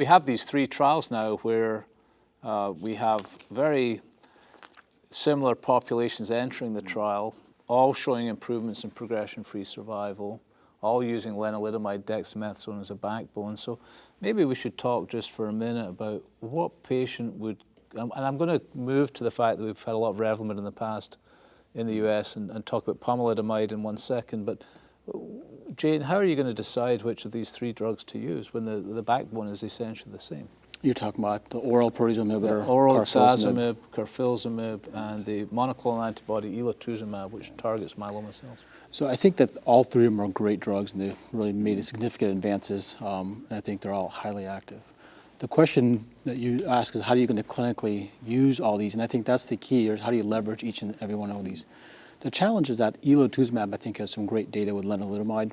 we have these 3 trials now where we have very similar populations entering the trial, all showing improvements in progression-free survival, all using lenalidomide dexamethasone as a backbone. So maybe we should talk just for a minute about what patient would, and I'm going to move to the fact that we've had a lot of Revlimid in the past in the US and talk about pomalidomide in 1 second, but Jane, how are you going to decide which of these 3 drugs to use when the backbone is essentially the same? You're talking about the oral proteasome inhibitor, oral ixazomib, carfilzomib, and the monoclonal antibody elotuzumab, which targets myeloma cells. So I think that all 3 of them are great drugs, and they've really made significant advances, and I think they're all highly active. The question that you ask is how are you going to clinically use all these, and I think that's the key, is how do you leverage each and every one of these. The challenge is that elotuzumab, I think, has some great data with lenalidomide,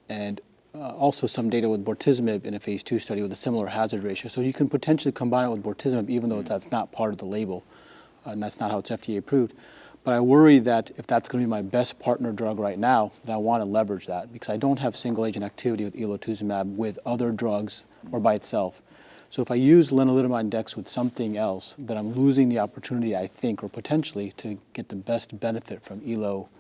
and also some data with bortezomib in a phase 2 study with a similar hazard ratio. So you can potentially combine it with bortezomib, even though that's not part of the label, and that's not how it's FDA approved. But I worry that if that's going to be my best partner drug right now, that I want to leverage that, because I don't have single agent activity with elotuzumab with other drugs or by itself. So if I use lenalidomide dex with something else, then I'm losing the opportunity, I think, or potentially, to get the best benefit from elo.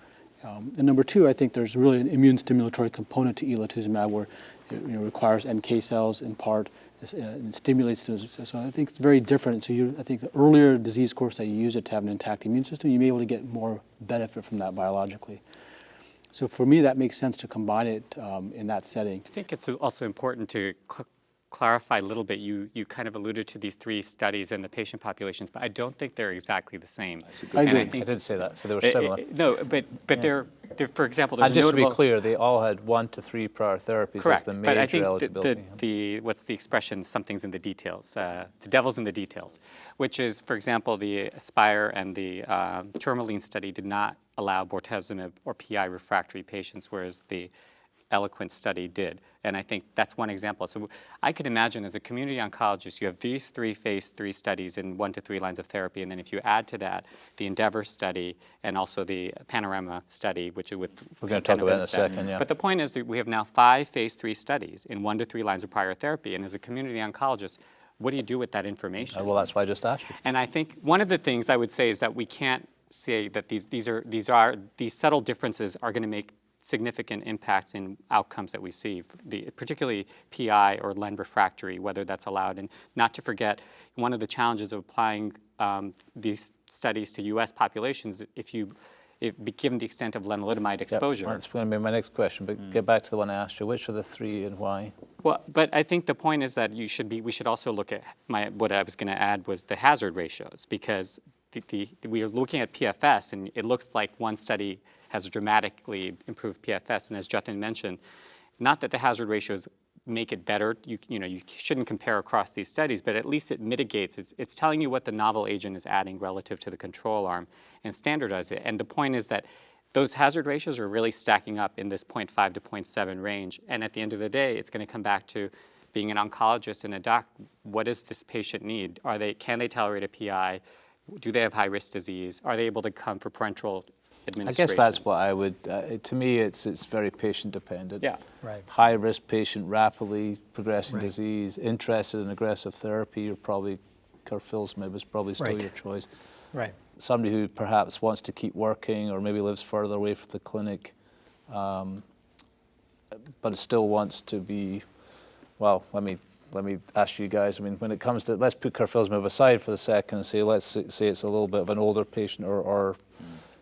And number 2, I think there's really an immune stimulatory component to elotuzumab where it requires NK cells in part, and stimulates those. So I think it's very different. So I think the earlier disease course that you use it to have an intact immune system, you may be able to get more benefit from that biologically. So for me, that makes sense to combine it in that setting. I think it's also important to clarify a little bit. You kind of alluded to these 3 studies and the patient populations, but I don't think they're exactly the same. I agree. I did say that, so they were similar. No, but they're, for example, there's and just to be clear, they all had 1 to 3 prior therapies as the major but I think eligibility. what's the expression, something's in the details, the devil's in the details, which is, for example, the ASPIRE and the tourmaline study did not allow bortezomib or PI refractory patients, whereas the ELOQUENT study did. And I think that's one example. So I could imagine as a community oncologist, you have these 3 phase 3 studies in 1 to 3 lines of therapy. And then if you add to that the ENDEAVOR study and also the PANORAMA study, which is with... We're going to talk about it in a second, yeah. But the point is that we have now 5 phase 3 studies in 1 to 3 lines of prior therapy. And as a community oncologist, what do you do with that information? Well, that's why I just asked you. And I think one of the things I would say is that we can't say that these subtle differences are going to make significant impacts in outcomes that we see, particularly PI or len refractory, whether that's allowed. And not to forget, one of the challenges of applying these studies to U.S. populations, given the extent of lenalidomide exposure. That's going to be my next question, but get back to the one I asked you. Which are the 3 and why? Well, but I think the point is that we should also look at what I was going to add was the hazard ratios, because we are looking at PFS, and it looks like one study has dramatically improved PFS. And as Jatin mentioned, not that the hazard ratios make it better. You shouldn't compare across these studies, but at least it mitigates. It's telling you what the novel agent is adding relative to the control arm and standardize it. And the point is that those hazard ratios are really stacking up in this 0.5 to 0.7 range. And at the end of the day, it's going to come back to being an oncologist and a doc. What does this patient need? Can they tolerate a PI? Do they have high-risk disease? Are they able to come for parenteral administration? I guess that's what I would, to me, it's very patient-dependent. Yeah. Right. High-risk patient, rapidly progressing disease, interested in aggressive therapy, you're probably, carfilzomib is probably still your choice. Right. Somebody who perhaps wants to keep working or maybe lives further away from the clinic, but still wants to be, well, let me ask you guys, I mean, when it comes to, let's put carfilzomib aside for the second and say, let's say it's a little bit of an older patient or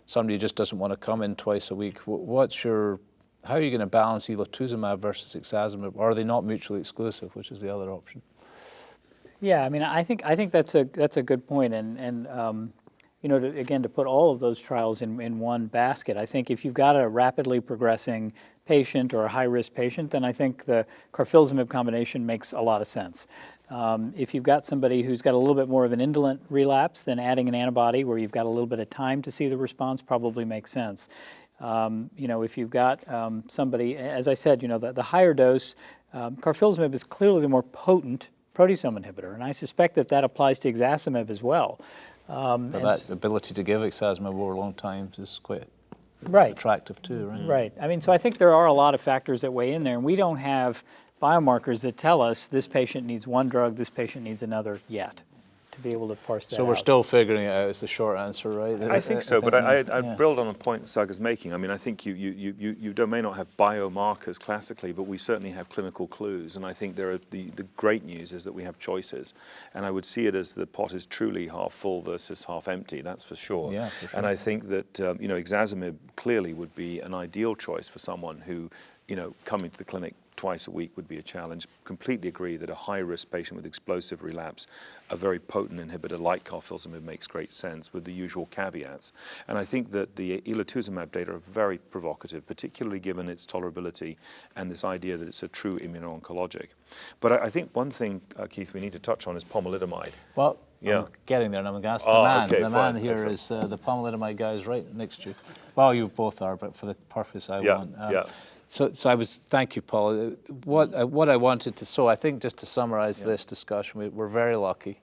somebody who just doesn't want to come in twice a week. How are you going to balance elotuzumab versus ixazomib? Or are they not mutually exclusive, which is the other option? Yeah, I mean, I think that's a good point, and again, to put all of those trials in one basket, I think if you've got a rapidly progressing patient or a high-risk patient, then I think the carfilzomib combination makes a lot of sense. If you've got somebody who's got a little bit more of an indolent relapse, then adding an antibody where you've got a little bit of time to see the response probably makes sense. If you've got somebody, as I said, the higher dose, carfilzomib is clearly the more potent proteasome inhibitor, and I suspect that applies to ixazomib as well. But that ability to give ixazomib over long times is quite attractive too, right? Right. I mean, so I think there are a lot of factors that weigh in there, and we don't have biomarkers that tell us this patient needs one drug, this patient needs another yet, to be able to parse that So we're out. still figuring it out is the short answer, right? I think so, but I yeah. build on a point Sagar's making. I mean, I think you may not have biomarkers classically, but we certainly have clinical clues. And I think there are the great news is that we have choices. And I would see it as the pot is truly half full versus half empty, that's for sure. Yeah, for sure. And I think that, ixazomib clearly would be an ideal choice for someone who, coming to the clinic twice a week would be a challenge. Completely agree that a high-risk patient with explosive relapse, a very potent inhibitor like carfilzomib makes great sense with the usual caveats. And I think that the elotuzumab data are very provocative, particularly given its tolerability and this idea that it's a true immuno-oncologic. But I think one thing, Keith, we need to touch on is pomalidomide. Well, Yeah. I'm getting there, and I'm going to ask Oh, the man. okay, the man fine, here excellent. is the pomalidomide guy is right next to you. Well, you both are, but for the purpose I Yeah, want. yeah. So thank you, Paul. What I wanted to, so I think just to summarize this discussion, we're very lucky.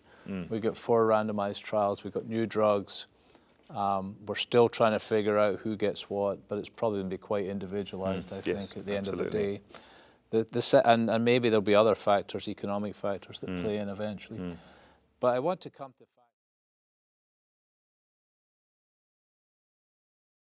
We got 4 randomized trials, we've got new drugs. We're still trying to figure out who gets what, but it's probably going to be quite individualized, I think, Yes, at the end of the absolutely. day. And maybe there'll be other factors, economic factors that play in eventually. But I want to come to